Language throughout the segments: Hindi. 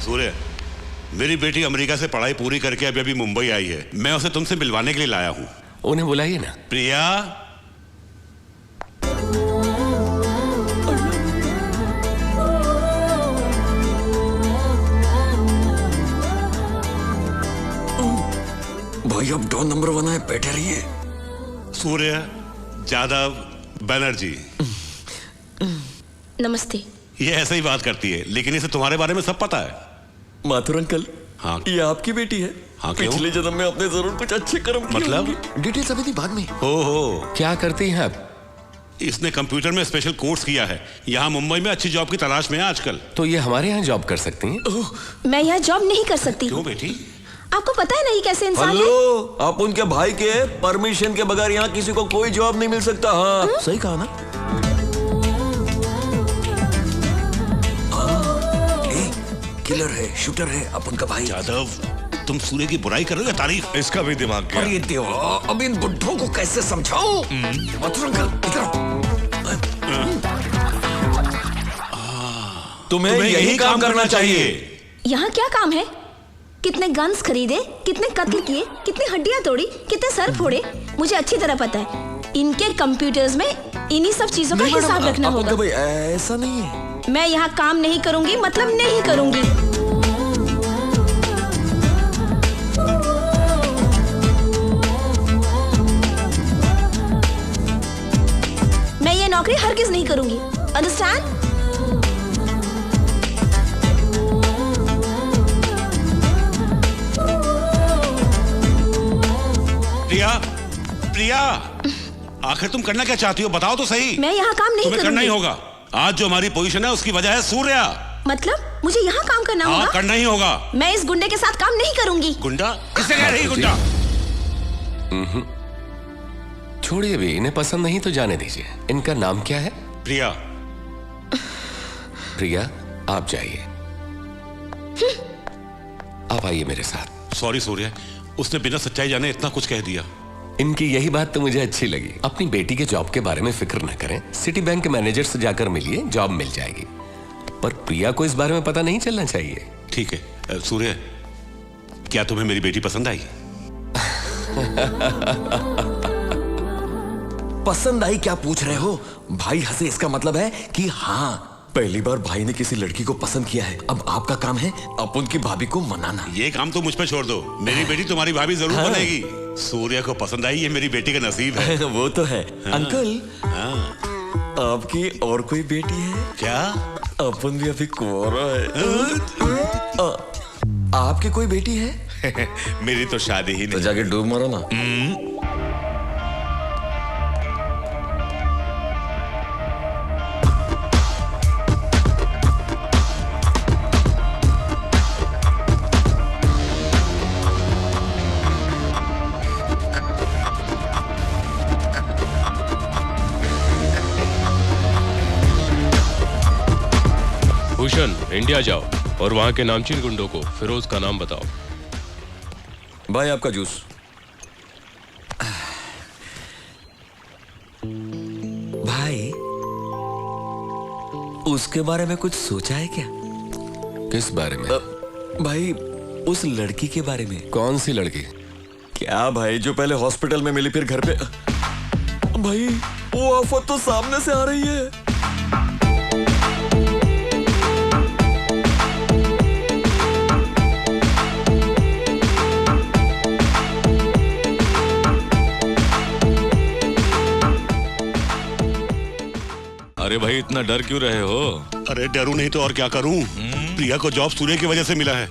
सूर्य, मेरी बेटी अमेरिका से पढ़ाई पूरी करके अभी अभी मुंबई आई है। मैं उसे तुमसे मिलवाने के लिए लाया हूँ। उन्हें बुलाइए ना। प्रिया, भाई अब डॉन नंबर 1 है, बैठे रहिए। सूर्य यादव बनर्जी। नमस्ते। ये ऐसे ही बात करती है, लेकिन इसे तुम्हारे बारे में सब पता है। माथुर अंकल, हाँ, ये आपकी बेटी है। हाँ, क्यों? पिछले जन्म में आपने जरूर कुछ अच्छे कर्म किए मतलब? होंगे। डिटेल्स अभी बाद में। हो क्या करती हैं आप? इसने कंप्यूटर में स्पेशल कोर्स किया है। यहाँ मुंबई में अच्छी जॉब की तलाश में है आजकल। तो ये हमारे यहाँ जॉब कर सकती हैं? मैं यहाँ जॉब नहीं कर सकती। क्यों बेटी? आपको पता है नहीं कैसे इंसान है? हेलो, आप उनके भाई के परमिशन के बगैर यहाँ किसी को कोई जॉब नहीं मिल सकता। हाँ सही कहा ना? किलर है, शूटर है, अपन का भाई। यादव, तुम सूर्य की बुराई कर रहे हो या तारीफ? इसका भी दिमाग क्या? अरे देवा, अब इन बुड्ढों को कैसे समझाओ? माथुर अंकल, इधर तुम्हें यही काम करना चाहिए। यहाँ क्या काम है? कितने गन्स खरीदे, कितने कत्ल किए, कितनी हड्डियां तोड़ी, कितने सर फोड़े, मुझे अच्छी तरह पता है। इनके कंप्यूटर्स में इन्हीं सब चीजों का हिसाब रखना होगा। भाई ऐसा नहीं है। मैं यहाँ काम नहीं करूंगी, मतलब नहीं करूंगी। मैं ये नौकरी हरगिज नहीं करूंगी। अंडरस्टैंड? प्रिया, प्रिया, आखिर तुम करना क्या चाहती हो? बताओ तो सही। मैं यहाँ काम नहीं तुम्हें करूंगी। करना ही होगा। आज जो हमारी पोजीशन है उसकी वजह है सूर्या। मतलब मुझे यहाँ काम करना हाँ, होगा? करना ही होगा। मैं इस गुंडे के साथ काम नहीं करूंगी। गुंडा? किसने कह रही गुंडा? छोड़िए भी, इन्हें पसंद नहीं तो जाने दीजिए। इनका नाम क्या है? प्रिया। प्रिया, आप जाइए। आप आइए मेरे साथ। सॉरी सूर्य, उसने बिना सच्चाई जाने इतना कुछ कह दिया। इनकी यही बात तो मुझे अच्छी लगी। अपनी बेटी के जॉब के बारे में फिक्र न करें, सिटी बैंक के मैनेजर से जाकर मिलिए, जॉब मिल जाएगी। पर प्रिया को इस बारे में पता नहीं चलना चाहिए। ठीक है। सूर्य, क्या तुम्हें मेरी बेटी पसंद आई? पसंद आई क्या पूछ रहे हो? भाई हंसे, इसका मतलब है कि हाँ, पहली बार भाई ने किसी लड़की को पसंद किया है। अब आपका काम है अपन की भाभी को मनाना। ये काम तो मुझ पे छोड़ दो। मेरी बेटी तुम्हारी भाभी जरूर बनेगी। सूर्य को पसंद आई, ये मेरी बेटी का नसीब है। वो तो है। अंकल, हाँ। आपकी और कोई बेटी है क्या? अपन भी अभी कुंवारा है। आपकी कोई बेटी है? मेरी तो शादी ही तो नहीं। जाके डूब मारो ना। भूषण, इंडिया जाओ और वहां के नामचीन गुंडों को फिरोज का नाम बताओ। भाई आपका जूस। भाई, उसके बारे में कुछ सोचा है क्या? किस बारे में? भाई, उस लड़की के बारे में। कौन सी लड़की? क्या भाई, जो पहले हॉस्पिटल में मिली फिर घर पे? भाई, वो आफत तो सामने से आ रही है। अरे भाई, इतना डर क्यों रहे हो? अरे डरू नहीं तो और क्या करूं? प्रिया को जॉब सूर्य की वजह से मिला है,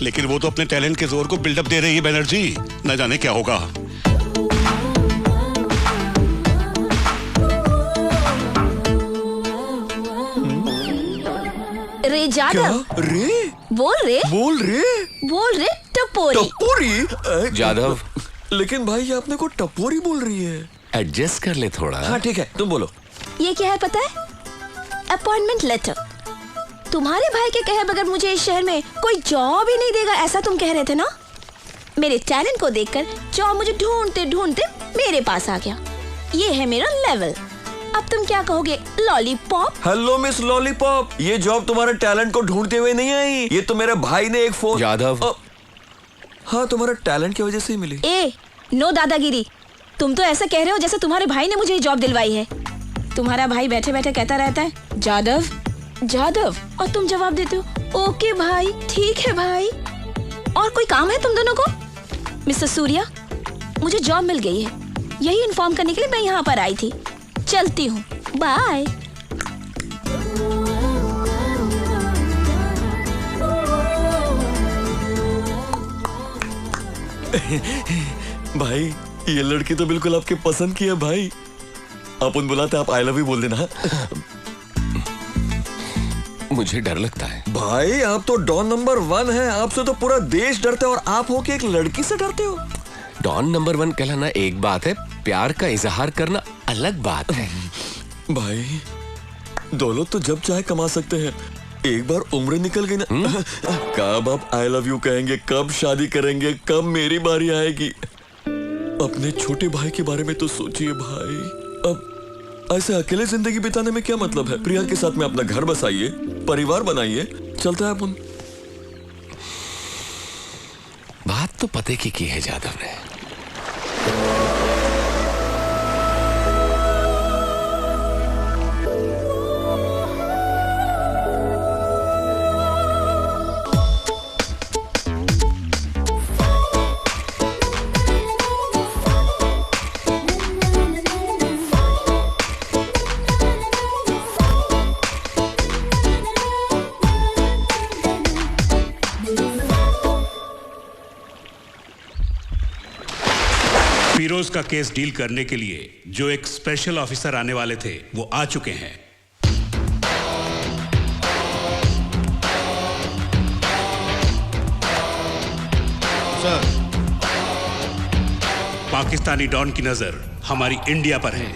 लेकिन वो तो अपने टैलेंट के जोर को बिल्डअप दे रही है बनर्जी। न जाने क्या होगा। रे जादव, रे बोल रे, बोल रे बोल रे टपोरी। टपोरी? जादव, लेकिन भाई ये अपने को टपोरी बोल रही है। एडजस्ट कर ले थोड़ा। हाँ ठीक है, तुम बोलो। ये क्या है पता है? Appointment letter. तुम्हारे भाई के कहे बगैर मुझे इस शहर में कोई जॉब ही नहीं देगा, ऐसा तुम कह रहे थे ना? मेरे टैलेंट को देखकर जॉब मुझे ढूंढते ढूंढते मेरे पास आ गया। ये है मेरा लेवल। अब तुम क्या कहोगे, लॉलीपॉप? हेलो मिस लॉलीपॉप, ये जॉब तुम्हारे टैलेंट को ढूंढते हुए नहीं आई, ये तो मेरे भाई ने एक फोन। यादव। हाँ, तुम्हारा टैलेंट की वजह से ही मिली। नो दादागिरी। तुम तो ऐसा कह रहे हो जैसे तुम्हारे भाई ने मुझे ये जॉब दिलवाई है। तुम्हारा भाई बैठे बैठे कहता रहता है जादव जादव, और तुम जवाब देते हो ओके भाई, ठीक है भाई। और कोई काम है तुम दोनों को? मिस्टर सूर्या, मुझे जॉब मिल गई है, यही इन्फॉर्म करने के लिए मैं यहाँ पर आई थी। चलती हूँ, बाय। भाई, ये लड़की तो बिल्कुल आपके पसंद की है भाई। अपन बुलाते आप आई लव यू बोल देना। मुझे डर लगता है भाई, आप तो डॉन नंबर 1 हैं, आपसे तो पूरा देश डरता है और आप हो के एक लड़की से डरते हो। डॉन नंबर 1 कहलाना एक बात है, प्यार का इजहार करना अलग बात है। भाई, दौलत तो जब चाहे कमा सकते हैं, एक बार उम्र निकल गई ना, कब आप आई लव यू कहेंगे, कब शादी करेंगे, कब मेरी बारी आएगी। अपने छोटे भाई के बारे में तो सोचिए भाई। अब ऐसे अकेले जिंदगी बिताने में क्या मतलब है? प्रिया के साथ में अपना घर बसाइए, परिवार बनाइए, चलता है अपन। बात तो पते की है जादव ने। फिरोज का केस डील करने के लिए जो एक स्पेशल ऑफिसर आने वाले थे वो आ चुके हैं। सर, पाकिस्तानी डॉन की नजर हमारी इंडिया पर है।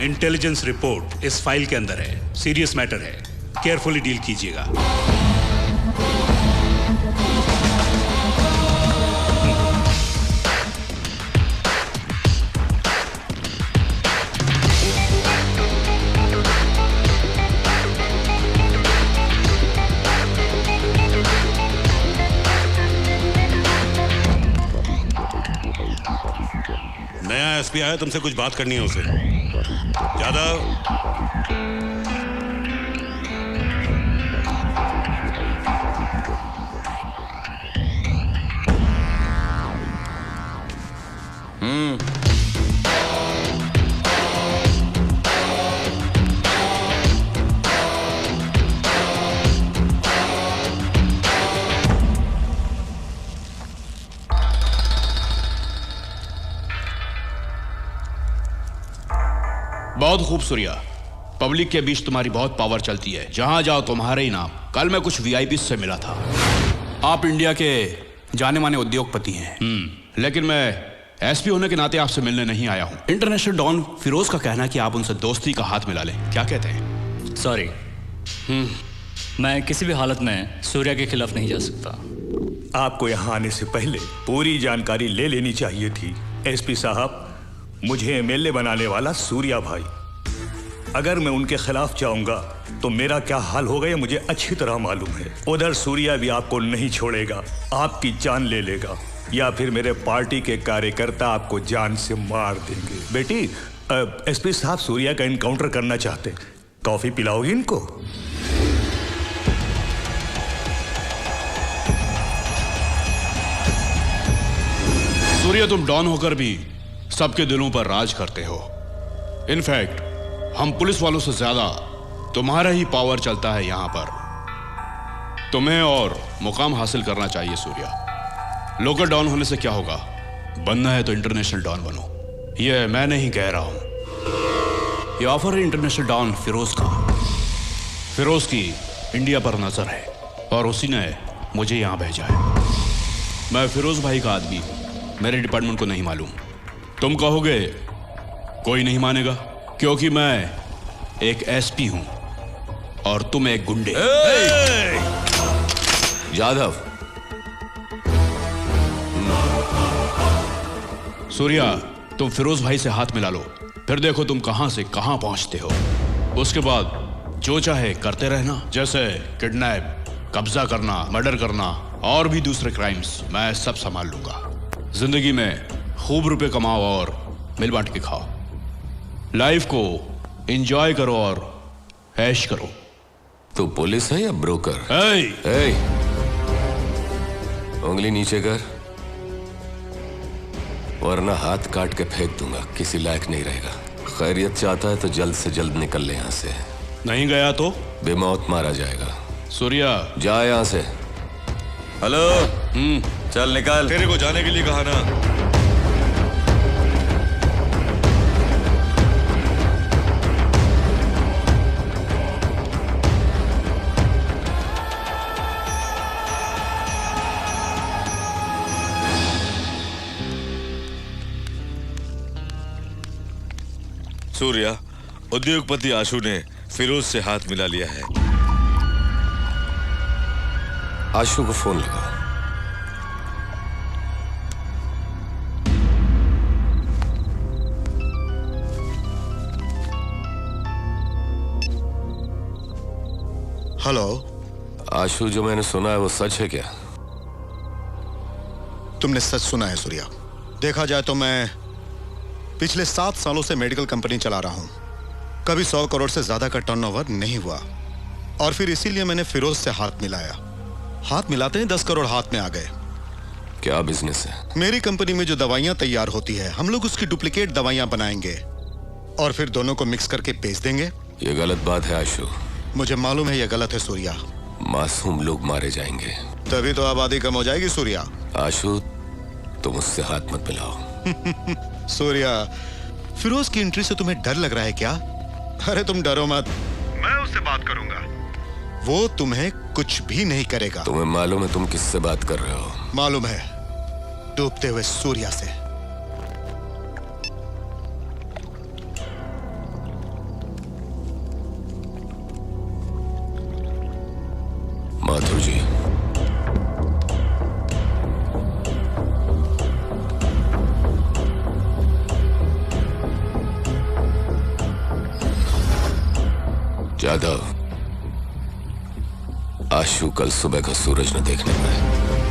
इंटेलिजेंस रिपोर्ट इस फाइल के अंदर है, सीरियस मैटर है, केयरफुली डील कीजिएगा। नया एसपी आया, तुमसे कुछ बात करनी है उसे। यादव, बहुत खूब सूर्या, पब्लिक के बीच तुम्हारी बहुत पावर चलती है, जहां जाओ तुम्हारे ही नाम। कल मैं कुछ वीआईपी से मिला था। आप इंडिया के जाने माने उद्योगपति हैं। लेकिन मैं एसपी होने के नाते आपसे मिलने नहीं आया हूं। इंटरनेशनल डॉन फिरोज का कहना है कि आप उनसे दोस्ती का हाथ मिला लें, क्या कहते हैं? सॉरी, मैं किसी भी हालत में सूर्या के खिलाफ नहीं जा सकता। आपको यहाँ आने से पहले पूरी जानकारी ले लेनी चाहिए थी। एसपी साहब, मुझे एमएलए बनाने वाला सूर्या भाई, अगर मैं उनके खिलाफ जाऊंगा तो मेरा क्या हाल होगा ये मुझे अच्छी तरह मालूम है। उधर सूर्या भी आपको नहीं छोड़ेगा, आपकी जान ले लेगा, या फिर मेरे पार्टी के कार्यकर्ता आपको जान से मार देंगे। बेटी, एसपी साहब सूर्या का इनकाउंटर करना चाहते, कॉफी पिलाओगी इनको? सूर्या, तुम डॉन होकर भी सबके दिलों पर राज करते हो। इनफैक्ट हम पुलिस वालों से ज्यादा तुम्हारा ही पावर चलता है यहां पर। तुम्हें और मुकाम हासिल करना चाहिए सूर्या। लोकल डॉन होने से क्या होगा, बनना है तो इंटरनेशनल डॉन बनो। ये मैं नहीं कह रहा हूं, ये ऑफर है इंटरनेशनल डॉन फिरोज का। फिरोज की इंडिया पर नजर है और उसी ने मुझे यहां भेजा है। मैं फिरोज भाई का आदमी, मेरे डिपार्टमेंट को नहीं मालूम। तुम कहोगे कोई नहीं मानेगा, क्योंकि मैं एक एसपी हूं और तुम एक गुंडे। जादव, सूर्या, तुम फिरोज भाई से हाथ मिला लो, फिर देखो तुम कहां से कहां पहुंचते हो। उसके बाद जो चाहे करते रहना, जैसे किडनैप, कब्जा करना, मर्डर करना और भी दूसरे क्राइम्स मैं सब संभाल लूंगा। जिंदगी में खूब रुपए कमाओ और मिल बांट के खाओ। लाइफ को एंजॉय करो और ऐश करो। तू पुलिस है या ब्रोकर? ए! उंगली नीचे कर, वरना हाथ काट के फेंक दूंगा, किसी लायक नहीं रहेगा। खैरियत चाहता है तो जल्द से जल्द निकल ले यहां से, नहीं गया तो बेमौत मारा जाएगा। सूर्या जा यहां से। हेलो, चल निकाल। तेरे को जाने के लिए कहा ना। सूर्या, उद्योगपति आशु ने फिरोज से हाथ मिला लिया है। आशु को फोन लगाओ। हेलो। आशु, जो मैंने सुना है वो सच है क्या? तुमने सच सुना है सूर्या। देखा जाए तो मैं पिछले 7 सालों से मेडिकल कंपनी चला रहा हूं। कभी 100 करोड़ से ज्यादा का टर्नओवर नहीं हुआ, और फिर इसीलिए मैंने फिरोज से हाथ मिलाया। हाथ मिलाते ही 10 करोड़ हाथ में आ गए। क्या बिजनेस है? मेरी कंपनी में जो दवाइयां तैयार होती है, हम लोग उसकी डुप्लीकेट दवाइयां बनाएंगे और फिर दोनों को मिक्स करके बेच देंगे। ये गलत बात है आशु। मुझे मालूम है ये गलत है सूर्या। मासूम लोग मारे जाएंगे। तभी तो आबादी कम हो जाएगी सूर्या। आशु, तुम उससे हाथ मत मिलाओ। सूर्या, फिरोज की एंट्री से तुम्हें डर लग रहा है क्या? अरे तुम डरो मत, मैं उससे बात करूंगा। वो तुम्हें कुछ भी नहीं करेगा। तुम्हें मालूम है तुम किससे बात कर रहे हो? मालूम है, डूबते हुए सूर्या से। माथुर जी, जादव, आशु कल सुबह का सूरज न देखने पाए।